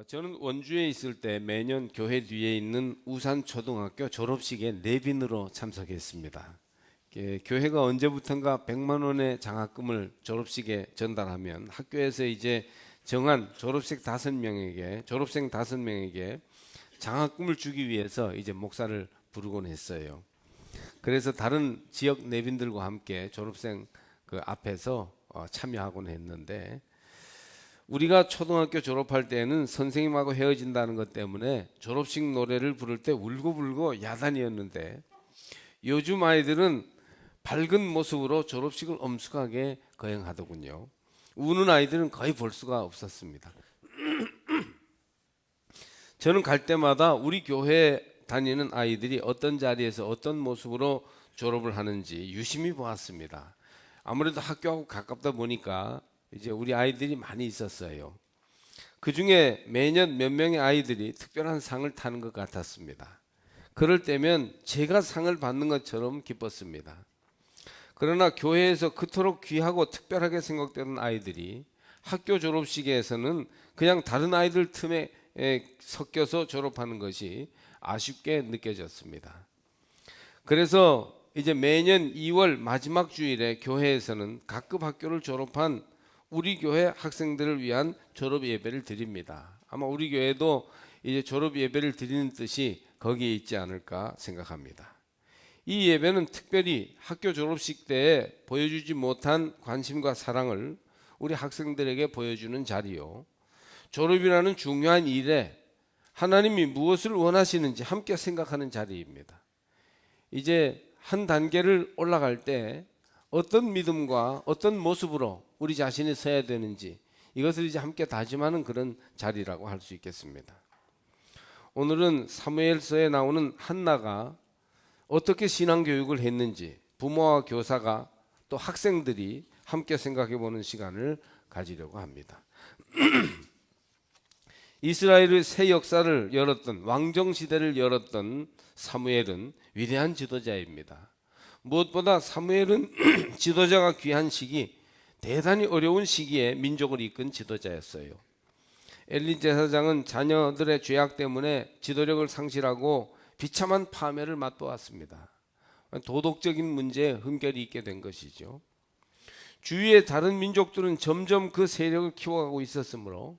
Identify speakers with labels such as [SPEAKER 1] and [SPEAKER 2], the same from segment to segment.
[SPEAKER 1] 저는 원주에 있을 때 매년 교회 뒤에 있는 우산초등학교 졸업식에 내빈으로 참석했습니다. 교회가 언제부턴가 100만 원의 장학금을 졸업식에 전달하면 학교에서 이제 정한 졸업생 5명에게 장학금을 주기 위해서 이제 목사를 부르곤 했어요. 그래서 다른 지역 내빈들과 함께 졸업생 그 앞에서 참여하곤 했는데, 우리가 초등학교 졸업할 때는 선생님하고 헤어진다는 것 때문에 졸업식 노래를 부를 때 울고불고 야단이었는데, 요즘 아이들은 밝은 모습으로 졸업식을 엄숙하게 거행하더군요. 우는 아이들은 거의 볼 수가 없었습니다. 저는 갈 때마다 우리 교회 다니는 아이들이 어떤 자리에서 어떤 모습으로 졸업을 하는지 유심히 보았습니다. 아무래도 학교하고 가깝다 보니까 이제 우리 아이들이 많이 있었어요. 그 중에 매년 몇 명의 아이들이 특별한 상을 타는 것 같았습니다. 그럴 때면 제가 상을 받는 것처럼 기뻤습니다. 그러나 교회에서 그토록 귀하고 특별하게 생각되는 아이들이 학교 졸업식에서는 그냥 다른 아이들 틈에 섞여서 졸업하는 것이 아쉽게 느껴졌습니다. 그래서 이제 매년 2월 마지막 주일에 교회에서는 각급 학교를 졸업한 우리 교회 학생들을 위한 졸업 예배를 드립니다. 아마 우리 교회도 이제 졸업 예배를 드리는 뜻이 거기에 있지 않을까 생각합니다. 이 예배는 특별히 학교 졸업식 때에 보여주지 못한 관심과 사랑을 우리 학생들에게 보여주는 자리요, 졸업이라는 중요한 일에 하나님이 무엇을 원하시는지 함께 생각하는 자리입니다. 이제 한 단계를 올라갈 때 어떤 믿음과 어떤 모습으로 우리 자신이 서야 되는지, 이것을 이제 함께 다짐하는 그런 자리라고 할 수 있겠습니다. 오늘은 사무엘서에 나오는 한나가 어떻게 신앙교육을 했는지 부모와 교사가 또 학생들이 함께 생각해 보는 시간을 가지려고 합니다. 이스라엘의 새 역사를 열었던, 왕정시대를 열었던 사무엘은 위대한 지도자입니다. 무엇보다 사무엘은 지도자가 귀한 시기, 대단히 어려운 시기에 민족을 이끈 지도자였어요. 엘리 제사장은 자녀들의 죄악 때문에 지도력을 상실하고 비참한 파멸을 맛보았습니다. 도덕적인 문제에 흠결이 있게 된 것이죠. 주위의 다른 민족들은 점점 그 세력을 키워가고 있었으므로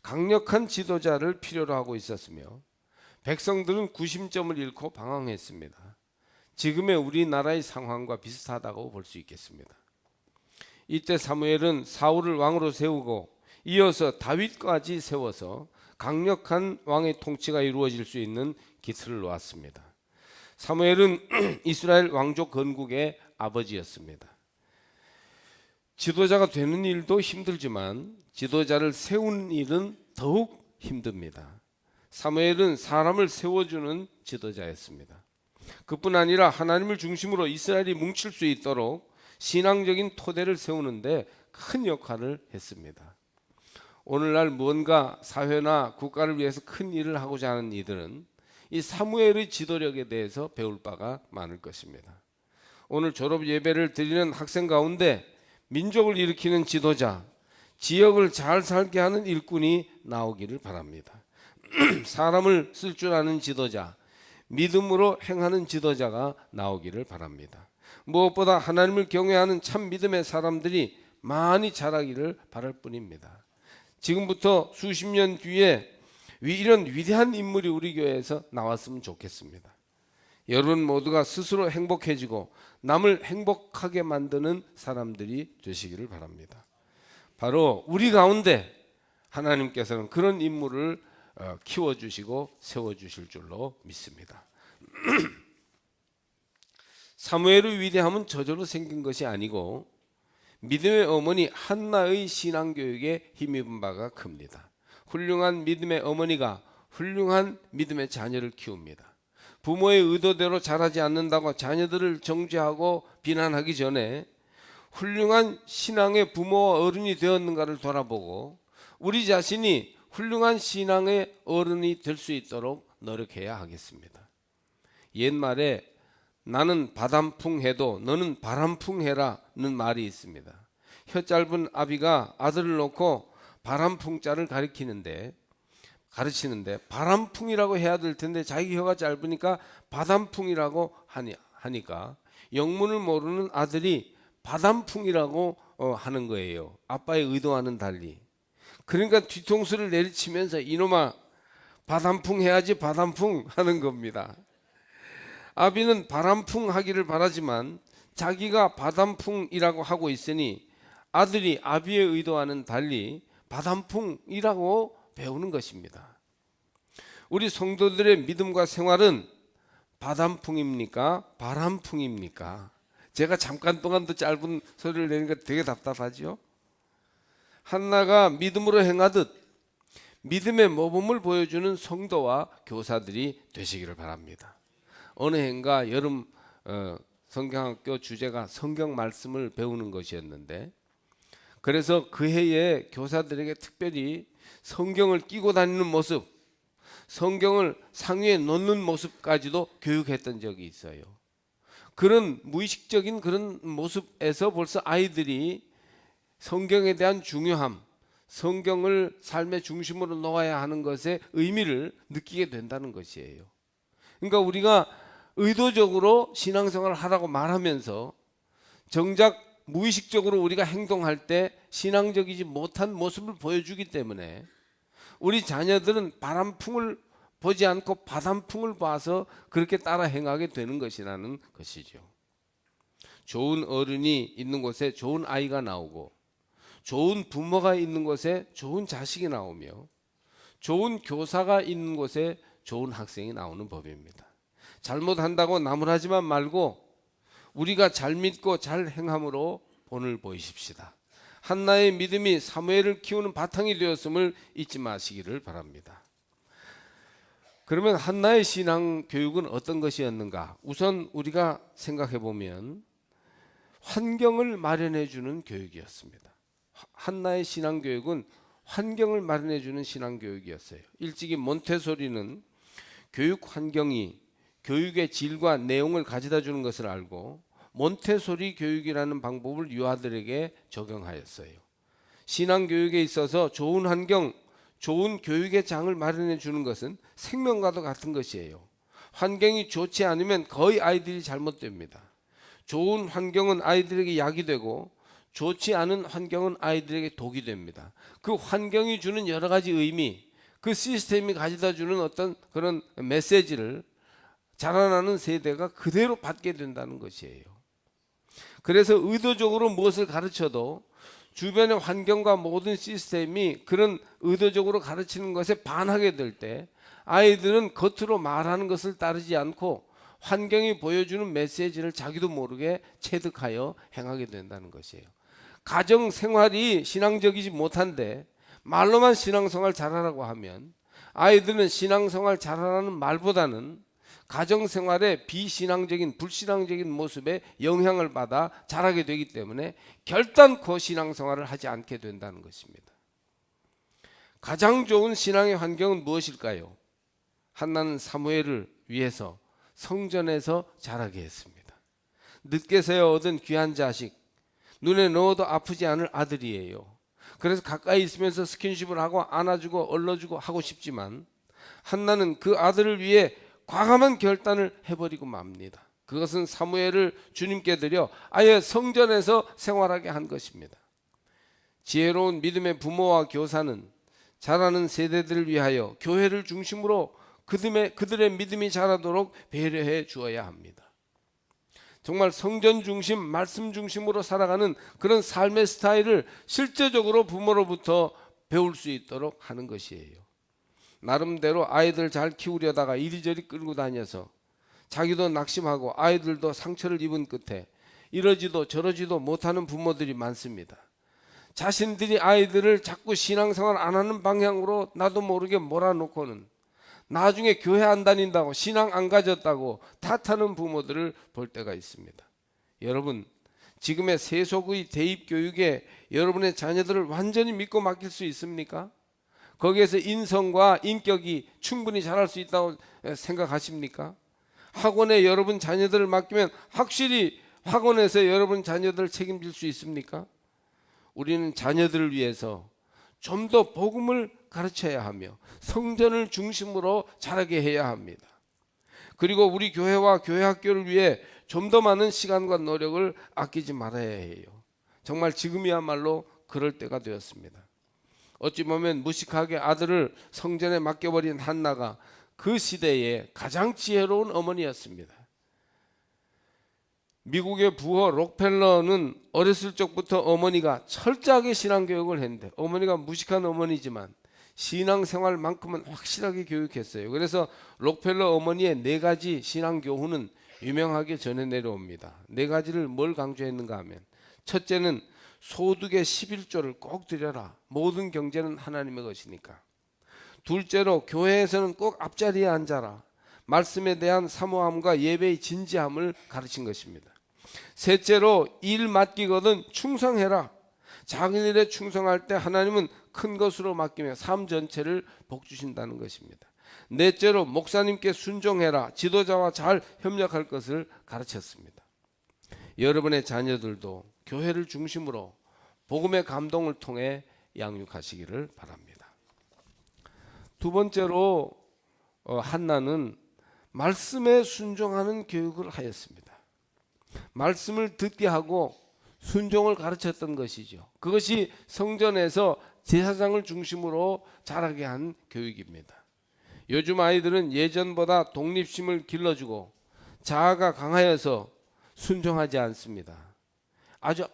[SPEAKER 1] 강력한 지도자를 필요로 하고 있었으며, 백성들은 구심점을 잃고 방황했습니다. 지금의 우리나라의 상황과 비슷하다고 볼 수 있겠습니다. 이때 사무엘은 사울을 왕으로 세우고 이어서 다윗까지 세워서 강력한 왕의 통치가 이루어질 수 있는 기틀을 놓았습니다. 사무엘은 이스라엘 왕족 건국의 아버지였습니다. 지도자가 되는 일도 힘들지만 지도자를 세우는 일은 더욱 힘듭니다. 사무엘은 사람을 세워주는 지도자였습니다. 그뿐 아니라 하나님을 중심으로 이스라엘이 뭉칠 수 있도록 신앙적인 토대를 세우는데 큰 역할을 했습니다. 오늘날 무언가 사회나 국가를 위해서 큰 일을 하고자 하는 이들은 이 사무엘의 지도력에 대해서 배울 바가 많을 것입니다. 오늘 졸업 예배를 드리는 학생 가운데 민족을 일으키는 지도자, 지역을 잘 살게 하는 일꾼이 나오기를 바랍니다. 사람을 쓸 줄 아는 지도자, 믿음으로 행하는 지도자가 나오기를 바랍니다. 무엇보다 하나님을 경외하는 참 믿음의 사람들이 많이 자라기를 바랄 뿐입니다. 지금부터 수십 년 뒤에 이런 위대한 인물이 우리 교회에서 나왔으면 좋겠습니다. 여러분 모두가 스스로 행복해지고 남을 행복하게 만드는 사람들이 되시기를 바랍니다. 바로 우리 가운데 하나님께서는 그런 인물을 키워주시고 세워주실 줄로 믿습니다. 사무엘의 위대함은 저절로 생긴 것이 아니고 믿음의 어머니 한나의 신앙교육에 힘입은 바가 큽니다. 훌륭한 믿음의 어머니가 훌륭한 믿음의 자녀를 키웁니다. 부모의 의도대로 자라지 않는다고 자녀들을 정죄하고 비난하기 전에 훌륭한 신앙의 부모와 어른이 되었는가를 돌아보고 우리 자신이 훌륭한 신앙의 어른이 될 수 있도록 노력해야 하겠습니다. 옛말에 나는 바람풍 해도 너는 바람풍 해라는 말이 있습니다. 혀 짧은 아비가 아들을 놓고 바람풍자를 가리키는데, 가르치는데 바람풍이라고 해야 될 텐데 자기 혀가 짧으니까 바람풍이라고 하니까 영문을 모르는 아들이 바람풍이라고 하는 거예요. 아빠의 의도와는 달리. 그러니까 뒤통수를 내리치면서 이놈아 바람풍 해야지 바람풍 하는 겁니다. 아비는 바람풍 하기를 바라지만 자기가 바람풍이라고 하고 있으니 아들이 아비의 의도와는 달리 바람풍이라고 배우는 것입니다. 우리 성도들의 믿음과 생활은 바람풍입니까? 바람풍입니까? 제가 잠깐 동안도 짧은 소리를 내니까 되게 답답하죠? 한나가 믿음으로 행하듯 믿음의 모범을 보여주는 성도와 교사들이 되시기를 바랍니다. 어느 해인가 여름 성경학교 주제가 성경 말씀을 배우는 것이었는데, 그래서 그 해에 교사들에게 특별히 성경을 끼고 다니는 모습, 성경을 상위에 놓는 모습까지도 교육했던 적이 있어요. 그런 무의식적인 그런 모습에서 벌써 아이들이 성경에 대한 중요함, 성경을 삶의 중심으로 놓아야 하는 것의 의미를 느끼게 된다는 것이에요. 그러니까 우리가 의도적으로 신앙생활을 하라고 말하면서 정작 무의식적으로 우리가 행동할 때 신앙적이지 못한 모습을 보여주기 때문에 우리 자녀들은 바람풍을 보지 않고 바람풍을 봐서 그렇게 따라 행하게 되는 것이라는 것이죠. 좋은 어른이 있는 곳에 좋은 아이가 나오고, 좋은 부모가 있는 곳에 좋은 자식이 나오며, 좋은 교사가 있는 곳에 좋은 학생이 나오는 법입니다. 잘못한다고 나무라지만 말고 우리가 잘 믿고 잘 행함으로 본을 보이십시다. 한나의 믿음이 사무엘을 키우는 바탕이 되었음을 잊지 마시기를 바랍니다. 그러면 한나의 신앙 교육은 어떤 것이었는가? 우선 우리가 생각해 보면 환경을 마련해 주는 교육이었습니다. 한나의 신앙 교육은 환경을 마련해 주는 신앙 교육이었어요. 일찍이 몬테소리는 교육 환경이 교육의 질과 내용을 가져다 주는 것을 알고 몬테소리 교육이라는 방법을 유아들에게 적용하였어요. 신앙 교육에 있어서 좋은 환경, 좋은 교육의 장을 마련해 주는 것은 생명과도 같은 것이에요. 환경이 좋지 않으면 거의 아이들이 잘못됩니다. 좋은 환경은 아이들에게 약이 되고 좋지 않은 환경은 아이들에게 독이 됩니다. 그 환경이 주는 여러 가지 의미, 그 시스템이 가져다 주는 어떤 그런 메시지를 자라나는 세대가 그대로 받게 된다는 것이에요. 그래서 의도적으로 무엇을 가르쳐도 주변의 환경과 모든 시스템이 그런 의도적으로 가르치는 것에 반하게 될 때 아이들은 겉으로 말하는 것을 따르지 않고 환경이 보여주는 메시지를 자기도 모르게 체득하여 행하게 된다는 것이에요. 가정 생활이 신앙적이지 못한데 말로만 신앙생활 잘하라고 하면 아이들은 신앙생활 잘하라는 말보다는 가정생활의 비신앙적인 불신앙적인 모습에 영향을 받아 자라게 되기 때문에 결단코 신앙생활을 하지 않게 된다는 것입니다. 가장 좋은 신앙의 환경은 무엇일까요? 한나는 사무엘을 위해서 성전에서 자라게 했습니다. 늦게서야 얻은 귀한 자식, 눈에 넣어도 아프지 않을 아들이에요. 그래서 가까이 있으면서 스킨십을 하고 안아주고 얼러주고 하고 싶지만 한나는 그 아들을 위해 과감한 결단을 해버리고 맙니다. 그것은 사무엘을 주님께 드려 아예 성전에서 생활하게 한 것입니다. 지혜로운 믿음의 부모와 교사는 자라는 세대들을 위하여 교회를 중심으로 그들의 믿음이 자라도록 배려해 주어야 합니다. 정말 성전 중심, 말씀 중심으로 살아가는 그런 삶의 스타일을 실제적으로 부모로부터 배울 수 있도록 하는 것이에요. 나름대로 아이들 잘 키우려다가 이리저리 끌고 다녀서 자기도 낙심하고 아이들도 상처를 입은 끝에 이러지도 저러지도 못하는 부모들이 많습니다. 자신들이 아이들을 자꾸 신앙생활 안 하는 방향으로 나도 모르게 몰아놓고는 나중에 교회 안 다닌다고 신앙 안 가졌다고 탓하는 부모들을 볼 때가 있습니다. 여러분, 지금의 세속의 대입 교육에 여러분의 자녀들을 완전히 믿고 맡길 수 있습니까? 거기에서 인성과 인격이 충분히 자랄 수 있다고 생각하십니까? 학원에 여러분 자녀들을 맡기면 확실히 학원에서 여러분 자녀들을 책임질 수 있습니까? 우리는 자녀들을 위해서 좀 더 복음을 가르쳐야 하며 성전을 중심으로 자라게 해야 합니다. 그리고 우리 교회와 교회 학교를 위해 좀 더 많은 시간과 노력을 아끼지 말아야 해요. 정말 지금이야말로 그럴 때가 되었습니다. 어찌 보면 무식하게 아들을 성전에 맡겨버린 한나가 그 시대에 가장 지혜로운 어머니였습니다. 미국의 부호 록펠러는 어렸을 적부터 어머니가 철저하게 신앙교육을 했는데, 어머니가 무식한 어머니지만 신앙생활만큼은 확실하게 교육했어요. 그래서 록펠러 어머니의 4가지 신앙교훈은 유명하게 전해 내려옵니다. 4가지를 뭘 강조했는가 하면, 첫째는 소득의 11조를 꼭 드려라. 모든 경제는 하나님의 것이니까. 둘째로 교회에서는 꼭 앞자리에 앉아라. 말씀에 대한 사모함과 예배의 진지함을 가르친 것입니다. 셋째로 일 맡기거든 충성해라. 작은 일에 충성할 때 하나님은 큰 것으로 맡기며 삶 전체를 복 주신다는 것입니다. 넷째로 목사님께 순종해라. 지도자와 잘 협력할 것을 가르쳤습니다. 여러분의 자녀들도 교회를 중심으로 복음의 감동을 통해 양육하시기를 바랍니다. 두 번째로 한나는 말씀에 순종하는 교육을 하였습니다. 말씀을 듣게 하고 순종을 가르쳤던 것이죠. 그것이 성전에서 제사장을 중심으로 자라게 한 교육입니다. 요즘 아이들은 예전보다 독립심을 길러주고 자아가 강하여서 순종하지 않습니다. 아주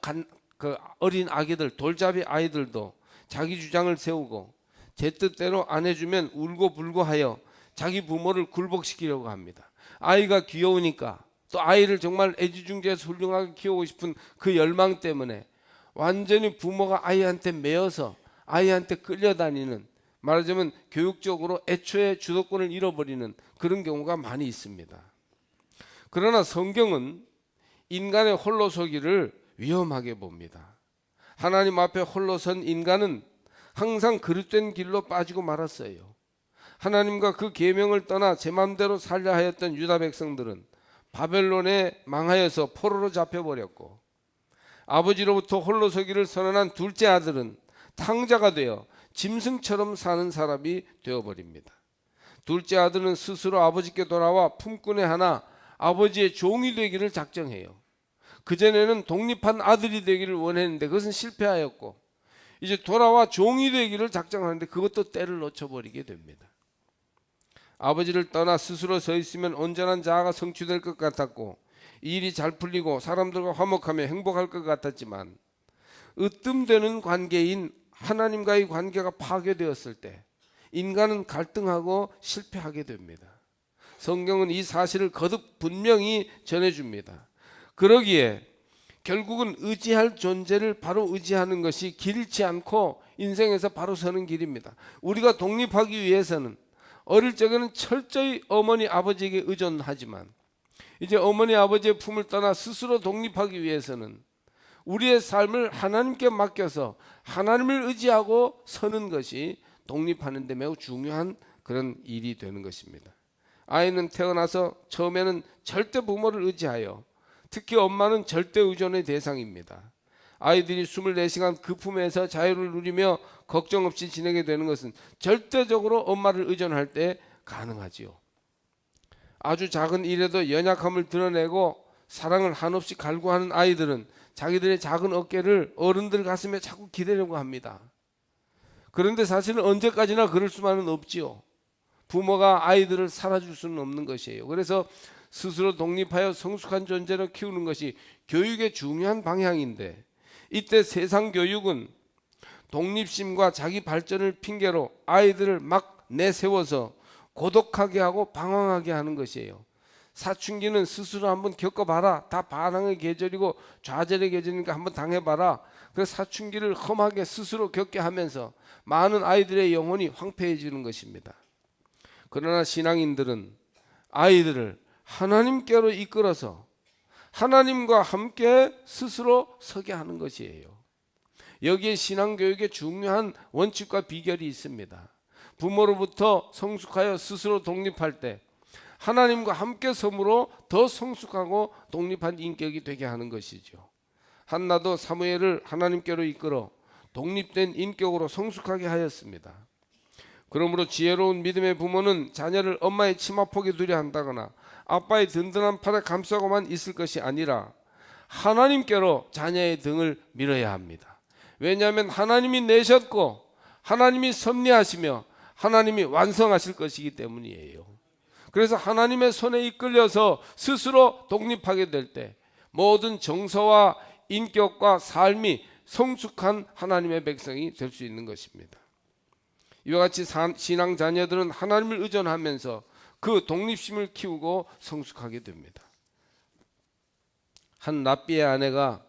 [SPEAKER 1] 어린 아기들, 돌잡이 아이들도 자기 주장을 세우고 제 뜻대로 안 해주면 울고 불고 하여 자기 부모를 굴복시키려고 합니다. 아이가 귀여우니까, 또 아이를 정말 애지중지해서 훌륭하게 키우고 싶은 그 열망 때문에 완전히 부모가 아이한테 매여서 아이한테 끌려다니는, 말하자면 교육적으로 애초에 주도권을 잃어버리는 그런 경우가 많이 있습니다. 그러나 성경은 인간의 홀로서기를 위험하게 봅니다. 하나님 앞에 홀로선 인간은 항상 그릇된 길로 빠지고 말았어요. 하나님과 그 계명을 떠나 제 맘대로 살려 하였던 유다 백성들은 바벨론에 망하여서 포로로 잡혀버렸고, 아버지로부터 홀로서기를 선언한 둘째 아들은 탕자가 되어 짐승처럼 사는 사람이 되어버립니다. 둘째 아들은 스스로 아버지께 돌아와 품꾼의 하나 아버지의 종이 되기를 작정해요. 그전에는 독립한 아들이 되기를 원했는데 그것은 실패하였고, 이제 돌아와 종이 되기를 작정하는데 그것도 때를 놓쳐버리게 됩니다. 아버지를 떠나 스스로 서 있으면 온전한 자아가 성취될 것 같았고, 일이 잘 풀리고 사람들과 화목하며 행복할 것 같았지만, 으뜸되는 관계인 하나님과의 관계가 파괴되었을 때 인간은 갈등하고 실패하게 됩니다. 성경은 이 사실을 거듭 분명히 전해줍니다. 그러기에 결국은 의지할 존재를 바로 의지하는 것이 길지 않고 인생에서 바로 서는 길입니다. 우리가 독립하기 위해서는 어릴 적에는 철저히 어머니 아버지에게 의존하지만, 이제 어머니 아버지의 품을 떠나 스스로 독립하기 위해서는 우리의 삶을 하나님께 맡겨서 하나님을 의지하고 서는 것이 독립하는 데 매우 중요한 그런 일이 되는 것입니다. 아이는 태어나서 처음에는 절대 부모를 의지하여, 특히 엄마는 절대 의존의 대상입니다. 아이들이 24시간 그 품에서 자유를 누리며 걱정 없이 지내게 되는 것은 절대적으로 엄마를 의존할 때 가능하지요. 아주 작은 일에도 연약함을 드러내고 사랑을 한없이 갈구하는 아이들은 자기들의 작은 어깨를 어른들 가슴에 자꾸 기대려고 합니다. 그런데 사실은 언제까지나 그럴 수만은 없지요. 부모가 아이들을 살아줄 수는 없는 것이에요. 그래서 스스로 독립하여 성숙한 존재로 키우는 것이 교육의 중요한 방향인데, 이때 세상 교육은 독립심과 자기 발전을 핑계로 아이들을 막 내세워서 고독하게 하고 방황하게 하는 것이에요. 사춘기는 스스로 한번 겪어봐라. 다 반항의 계절이고 좌절의 계절이니까 한번 당해봐라. 그래서 사춘기를 험하게 스스로 겪게 하면서 많은 아이들의 영혼이 황폐해지는 것입니다. 그러나 신앙인들은 아이들을 하나님께로 이끌어서 하나님과 함께 스스로 서게 하는 것이에요. 여기에 신앙교육의 중요한 원칙과 비결이 있습니다. 부모로부터 성숙하여 스스로 독립할 때 하나님과 함께 섬으로 더 성숙하고 독립한 인격이 되게 하는 것이죠. 한나도 사무엘을 하나님께로 이끌어 독립된 인격으로 성숙하게 하였습니다. 그러므로 지혜로운 믿음의 부모는 자녀를 엄마의 치마폭에 두려 한다거나 아빠의 든든한 팔에 감싸고만 있을 것이 아니라 하나님께로 자녀의 등을 밀어야 합니다. 왜냐하면 하나님이 내셨고 하나님이 섭리하시며 하나님이 완성하실 것이기 때문이에요. 그래서 하나님의 손에 이끌려서 스스로 독립하게 될 때 모든 정서와 인격과 삶이 성숙한 하나님의 백성이 될 수 있는 것입니다. 이와 같이 신앙 자녀들은 하나님을 의존하면서 그 독립심을 키우고 성숙하게 됩니다. 한 랍비의 아내가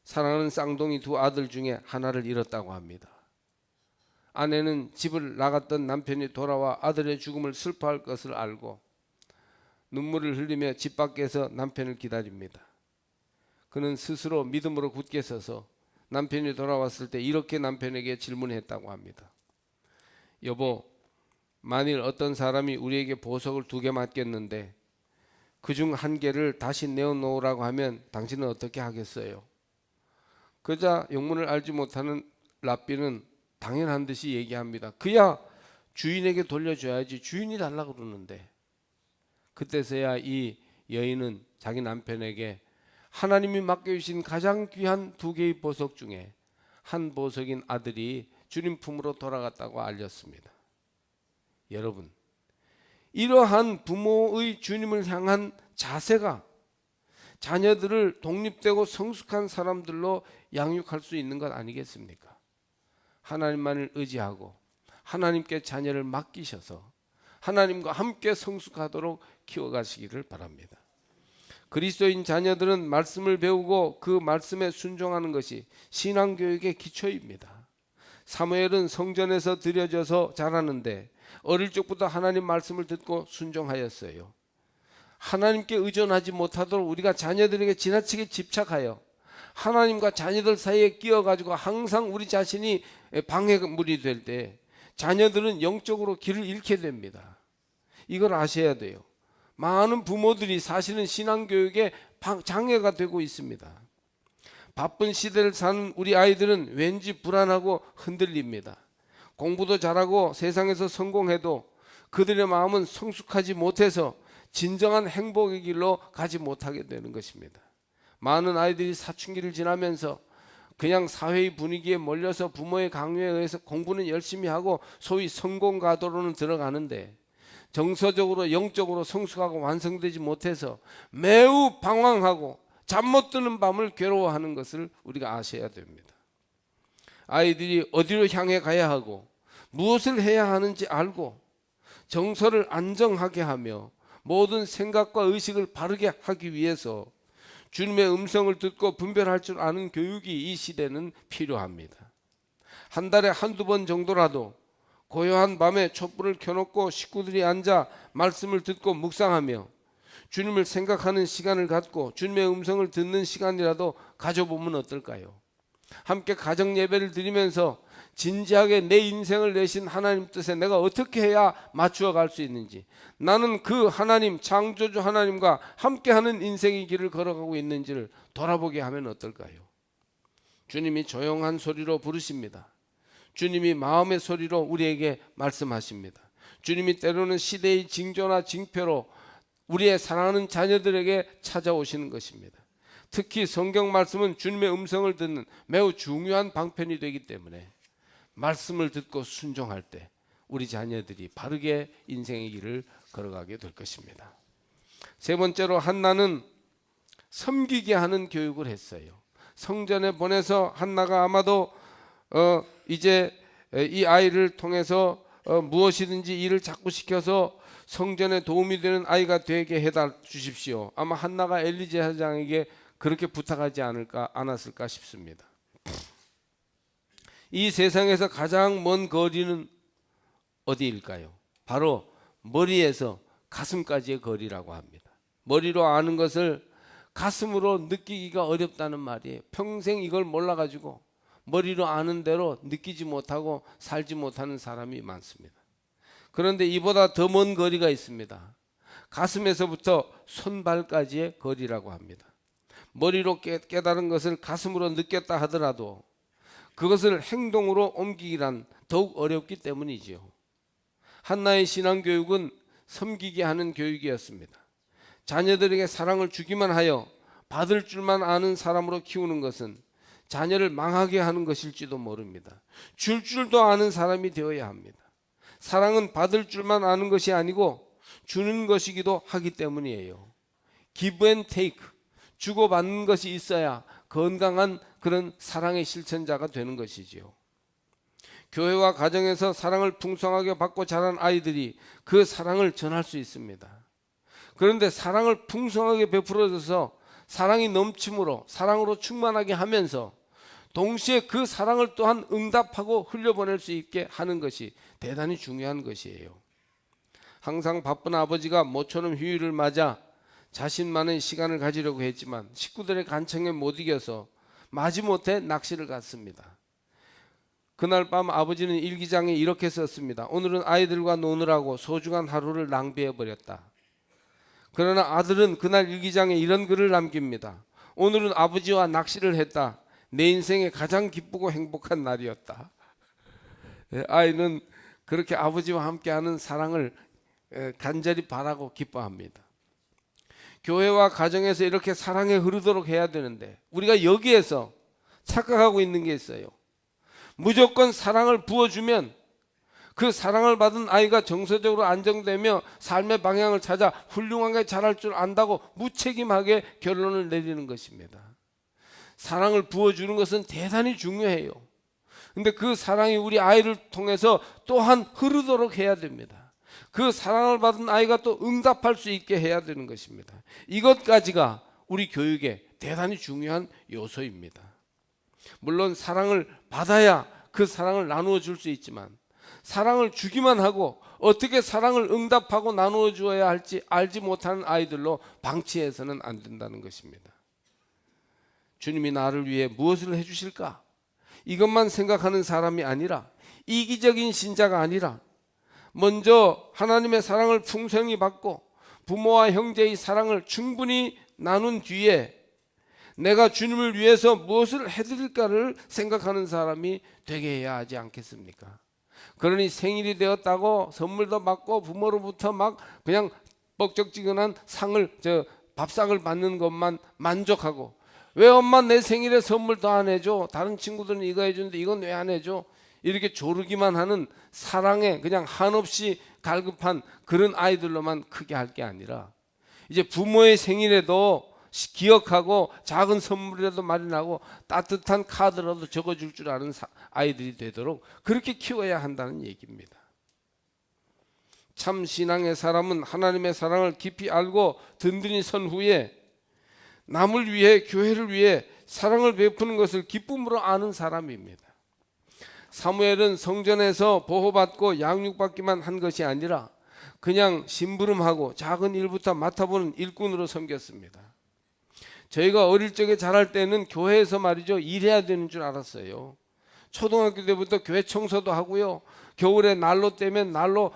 [SPEAKER 1] 사랑하는 쌍둥이 두 아들 중에 하나를 잃었다고 합니다. 아내는 집을 나갔던 남편이 돌아와 아들의 죽음을 슬퍼할 것을 알고 눈물을 흘리며 집 밖에서 남편을 기다립니다. 그는 스스로 믿음으로 굳게 서서 남편이 돌아왔을 때 이렇게 남편에게 질문했다고 합니다. 여보, 만일 어떤 사람이 우리에게 보석을 2개 맡겼는데 그중 1개를 다시 내어놓으라고 하면 당신은 어떻게 하겠어요? 그자 영문을 알지 못하는 랍비는 당연한 듯이 얘기합니다. 그야 주인에게 돌려줘야지, 주인이 달라고 그러는데. 그때서야 이 여인은 자기 남편에게 하나님이 맡겨주신 가장 귀한 2개의 보석 중에 한 보석인 아들이 주님 품으로 돌아갔다고 알렸습니다. 여러분, 이러한 부모의 주님을 향한 자세가 자녀들을 독립되고 성숙한 사람들로 양육할 수 있는 것 아니겠습니까? 하나님만을 의지하고 하나님께 자녀를 맡기셔서 하나님과 함께 성숙하도록 키워가시기를 바랍니다. 그리스도인 자녀들은 말씀을 배우고 그 말씀에 순종하는 것이 신앙교육의 기초입니다. 사무엘은 성전에서 들여져서 자라는데 어릴 적부터 하나님 말씀을 듣고 순종하였어요. 하나님께 의존하지 못하도록 우리가 자녀들에게 지나치게 집착하여 하나님과 자녀들 사이에 끼어가지고 항상 우리 자신이 방해물이 될 때 자녀들은 영적으로 길을 잃게 됩니다. 이걸 아셔야 돼요. 많은 부모들이 사실은 신앙교육에 장애가 되고 있습니다. 바쁜 시대를 사는 우리 아이들은 왠지 불안하고 흔들립니다. 공부도 잘하고 세상에서 성공해도 그들의 마음은 성숙하지 못해서 진정한 행복의 길로 가지 못하게 되는 것입니다. 많은 아이들이 사춘기를 지나면서 그냥 사회의 분위기에 몰려서 부모의 강요에 의해서 공부는 열심히 하고 소위 성공가도로는 들어가는데 정서적으로 영적으로 성숙하고 완성되지 못해서 매우 방황하고 잠 못 드는 밤을 괴로워하는 것을 우리가 아셔야 됩니다. 아이들이 어디로 향해 가야 하고 무엇을 해야 하는지 알고 정서를 안정하게 하며 모든 생각과 의식을 바르게 하기 위해서 주님의 음성을 듣고 분별할 줄 아는 교육이 이 시대는 필요합니다. 한 달에 1~2번 정도라도 고요한 밤에 촛불을 켜놓고 식구들이 앉아 말씀을 듣고 묵상하며 주님을 생각하는 시간을 갖고 주님의 음성을 듣는 시간이라도 가져보면 어떨까요? 함께 가정 예배를 드리면서 진지하게 내 인생을 내신 하나님 뜻에 내가 어떻게 해야 맞추어 갈 수 있는지, 나는 그 하나님, 창조주 하나님과 함께하는 인생의 길을 걸어가고 있는지를 돌아보게 하면 어떨까요? 주님이 조용한 소리로 부르십니다. 주님이 마음의 소리로 우리에게 말씀하십니다. 주님이 때로는 시대의 징조나 징표로 우리의 사랑하는 자녀들에게 찾아오시는 것입니다. 특히 성경 말씀은 주님의 음성을 듣는 매우 중요한 방편이 되기 때문에 말씀을 듣고 순종할 때 우리 자녀들이 바르게 인생의 길을 걸어가게 될 것입니다. 세 번째로 한나는 섬기게 하는 교육을 했어요. 성전에 보내서 한나가 아마도 이제 이 아이를 통해서 무엇이든지 일을 자꾸 시켜서 성전에 도움이 되는 아이가 되게 해다 주십시오. 아마 한나가 엘리 제사장에게 그렇게 부탁하지 않았을까 싶습니다. 이 세상에서 가장 먼 거리는 어디일까요? 바로 머리에서 가슴까지의 거리라고 합니다. 머리로 아는 것을 가슴으로 느끼기가 어렵다는 말이에요. 평생 이걸 몰라가지고 머리로 아는 대로 느끼지 못하고 살지 못하는 사람이 많습니다. 그런데 이보다 더 먼 거리가 있습니다. 가슴에서부터 손발까지의 거리라고 합니다. 머리로 깨달은 것을 가슴으로 느꼈다 하더라도 그것을 행동으로 옮기기란 더욱 어렵기 때문이지요. 한나의 신앙교육은 섬기게 하는 교육이었습니다. 자녀들에게 사랑을 주기만 하여 받을 줄만 아는 사람으로 키우는 것은 자녀를 망하게 하는 것일지도 모릅니다. 줄 줄도 아는 사람이 되어야 합니다. 사랑은 받을 줄만 아는 것이 아니고 주는 것이기도 하기 때문이에요. give and take, 주고받는 것이 있어야 건강한 그런 사랑의 실천자가 되는 것이지요. 교회와 가정에서 사랑을 풍성하게 받고 자란 아이들이 그 사랑을 전할 수 있습니다. 그런데 사랑을 풍성하게 베풀어줘서 사랑이 넘침으로 사랑으로 충만하게 하면서 동시에 그 사랑을 또한 응답하고 흘려보낼 수 있게 하는 것이 대단히 중요한 것이에요. 항상 바쁜 아버지가 모처럼 휴일을 맞아 자신만의 시간을 가지려고 했지만 식구들의 간청에 못 이겨서 마지못해 낚시를 갔습니다. 그날 밤 아버지는 일기장에 이렇게 썼습니다. 오늘은 아이들과 노느라고 소중한 하루를 낭비해버렸다. 그러나 아들은 그날 일기장에 이런 글을 남깁니다. 오늘은 아버지와 낚시를 했다. 내 인생의 가장 기쁘고 행복한 날이었다. 아이는 그렇게 아버지와 함께하는 사랑을 간절히 바라고 기뻐합니다. 교회와 가정에서 이렇게 사랑이 흐르도록 해야 되는데 우리가 여기에서 착각하고 있는 게 있어요. 무조건 사랑을 부어주면 그 사랑을 받은 아이가 정서적으로 안정되며 삶의 방향을 찾아 훌륭하게 자랄 줄 안다고 무책임하게 결론을 내리는 것입니다. 사랑을 부어주는 것은 대단히 중요해요. 근데 그 사랑이 우리 아이를 통해서 또한 흐르도록 해야 됩니다. 그 사랑을 받은 아이가 또 응답할 수 있게 해야 되는 것입니다. 이것까지가 우리 교육의 대단히 중요한 요소입니다. 물론 사랑을 받아야 그 사랑을 나누어 줄 수 있지만 사랑을 주기만 하고 어떻게 사랑을 응답하고 나누어 주어야 할지 알지 못하는 아이들로 방치해서는 안 된다는 것입니다. 주님이 나를 위해 무엇을 해주실까? 이것만 생각하는 사람이 아니라 이기적인 신자가 아니라 먼저 하나님의 사랑을 풍성히 받고 부모와 형제의 사랑을 충분히 나눈 뒤에 내가 주님을 위해서 무엇을 해드릴까를 생각하는 사람이 되게 해야 하지 않겠습니까? 그러니 생일이 되었다고 선물도 받고 부모로부터 막 그냥 뻑적지근한 밥상을 받는 것만 만족하고 왜 엄마 내 생일에 선물도 안 해줘? 다른 친구들은 이거 해주는데 이건 왜 안 해줘? 이렇게 조르기만 하는 사랑에 그냥 한없이 갈급한 그런 아이들로만 크게 할 게 아니라 이제 부모의 생일에도 기억하고 작은 선물이라도 마련하고 따뜻한 카드라도 적어줄 줄 아는 아이들이 되도록 그렇게 키워야 한다는 얘기입니다. 참 신앙의 사람은 하나님의 사랑을 깊이 알고 든든히 선 후에 남을 위해 교회를 위해 사랑을 베푸는 것을 기쁨으로 아는 사람입니다. 사무엘은 성전에서 보호받고 양육받기만 한 것이 아니라 그냥 심부름하고 작은 일부터 맡아보는 일꾼으로 섬겼습니다. 저희가 어릴 적에 자랄 때는 교회에서 말이죠 일해야 되는 줄 알았어요. 초등학교 때부터 교회 청소도 하고요. 겨울에 난로 떼면 난로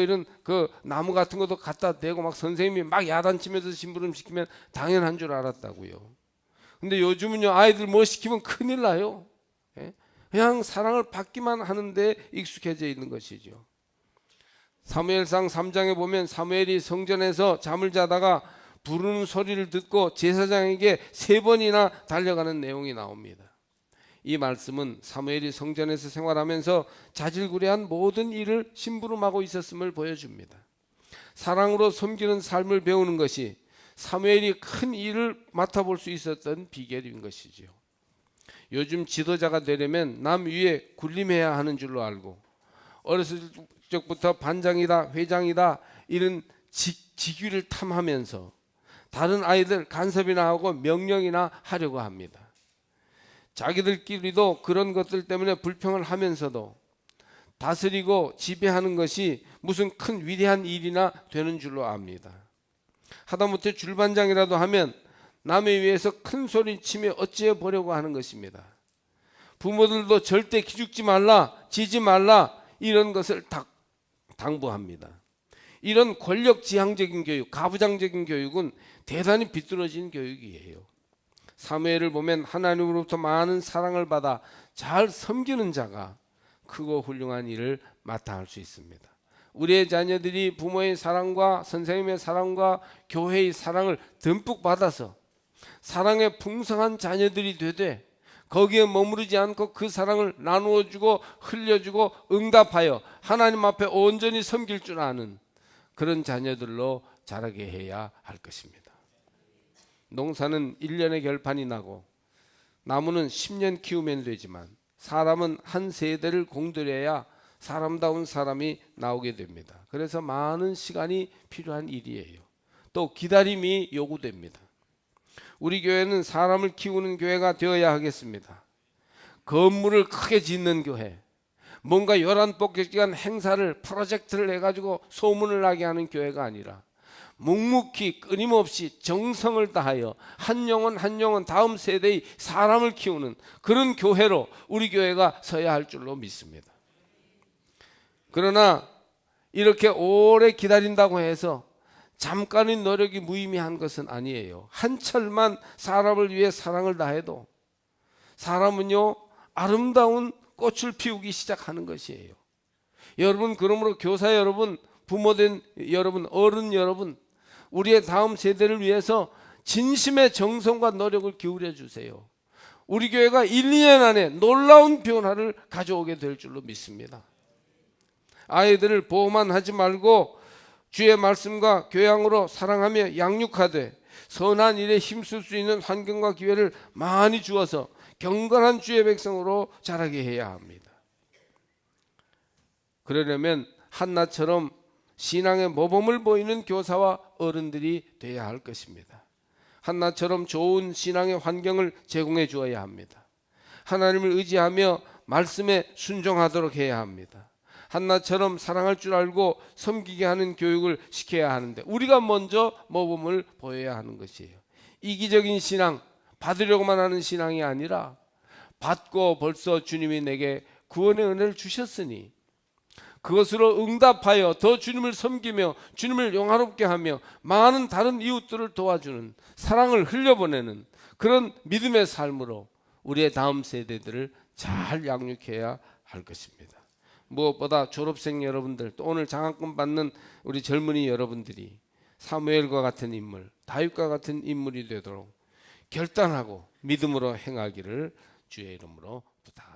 [SPEAKER 1] 이런 그 나무 같은 것도 갖다 대고 막 선생님이 막 야단치면서 심부름 시키면 당연한 줄 알았다고요. 근데 요즘은요 아이들 뭐 시키면 큰일 나요. 그냥 사랑을 받기만 하는데 익숙해져 있는 것이죠. 사무엘상 3장에 보면 사무엘이 성전에서 잠을 자다가 부르는 소리를 듣고 제사장에게 3번이나 달려가는 내용이 나옵니다. 이 말씀은 사무엘이 성전에서 생활하면서 자질구레한 모든 일을 심부름하고 있었음을 보여줍니다. 사랑으로 섬기는 삶을 배우는 것이 사무엘이 큰 일을 맡아볼 수 있었던 비결인 것이죠. 요즘 지도자가 되려면 남 위에 군림해야 하는 줄로 알고 어렸을 적부터 반장이다 회장이다 이런 직위를 탐하면서 다른 아이들 간섭이나 하고 명령이나 하려고 합니다. 자기들끼리도 그런 것들 때문에 불평을 하면서도 다스리고 지배하는 것이 무슨 큰 위대한 일이나 되는 줄로 압니다. 하다못해 줄반장이라도 하면 남에 위해서 큰 소리 치며 어찌해 보려고 하는 것입니다. 부모들도 절대 기죽지 말라, 지지 말라 이런 것을 당부합니다. 이런 권력지향적인 교육, 가부장적인 교육은 대단히 비뚤어진 교육이에요. 사무엘을 보면 하나님으로부터 많은 사랑을 받아 잘 섬기는 자가 크고 훌륭한 일을 맡아 할 수 있습니다. 우리의 자녀들이 부모의 사랑과 선생님의 사랑과 교회의 사랑을 듬뿍 받아서 사랑의 풍성한 자녀들이 되되 거기에 머무르지 않고 그 사랑을 나누어주고 흘려주고 응답하여 하나님 앞에 온전히 섬길 줄 아는 그런 자녀들로 자라게 해야 할 것입니다. 농사는 1년에 결판이 나고 나무는 10년 키우면 되지만 사람은 한 세대를 공들여야 사람다운 사람이 나오게 됩니다. 그래서 많은 시간이 필요한 일이에요. 또 기다림이 요구됩니다. 우리 교회는 사람을 키우는 교회가 되어야 하겠습니다. 건물을 크게 짓는 교회, 뭔가 요란복격기한 행사를 프로젝트를 해가지고 소문을 나게 하는 교회가 아니라 묵묵히 끊임없이 정성을 다하여 한 영혼 한 영혼 다음 세대의 사람을 키우는 그런 교회로 우리 교회가 서야 할 줄로 믿습니다. 그러나 이렇게 오래 기다린다고 해서 잠깐의 노력이 무의미한 것은 아니에요. 한철만 사람을 위해 사랑을 다해도 사람은요 아름다운 꽃을 피우기 시작하는 것이에요. 여러분, 그러므로 교사 여러분, 부모된 여러분, 어른 여러분, 우리의 다음 세대를 위해서 진심의 정성과 노력을 기울여 주세요. 우리 교회가 1, 2년 안에 놀라운 변화를 가져오게 될 줄로 믿습니다. 아이들을 보호만 하지 말고 주의 말씀과 교양으로 사랑하며 양육하되 선한 일에 힘쓸 수 있는 환경과 기회를 많이 주어서 경건한 주의 백성으로 자라게 해야 합니다. 그러려면 한나처럼 신앙의 모범을 보이는 교사와 어른들이 되어야 할 것입니다. 한나처럼 좋은 신앙의 환경을 제공해 주어야 합니다. 하나님을 의지하며 말씀에 순종하도록 해야 합니다. 한나처럼 사랑할 줄 알고 섬기게 하는 교육을 시켜야 하는데 우리가 먼저 모범을 보여야 하는 것이에요. 이기적인 신앙, 받으려고만 하는 신앙이 아니라 받고 벌써 주님이 내게 구원의 은혜를 주셨으니 그것으로 응답하여 더 주님을 섬기며 주님을 영화롭게 하며 많은 다른 이웃들을 도와주는 사랑을 흘려보내는 그런 믿음의 삶으로 우리의 다음 세대들을 잘 양육해야 할 것입니다. 무엇보다 졸업생 여러분들, 또 오늘 장학금 받는 우리 젊은이 여러분들이 사무엘과 같은 인물, 다윗과 같은 인물이 되도록 결단하고 믿음으로 행하기를 주의 이름으로 부탁합니다.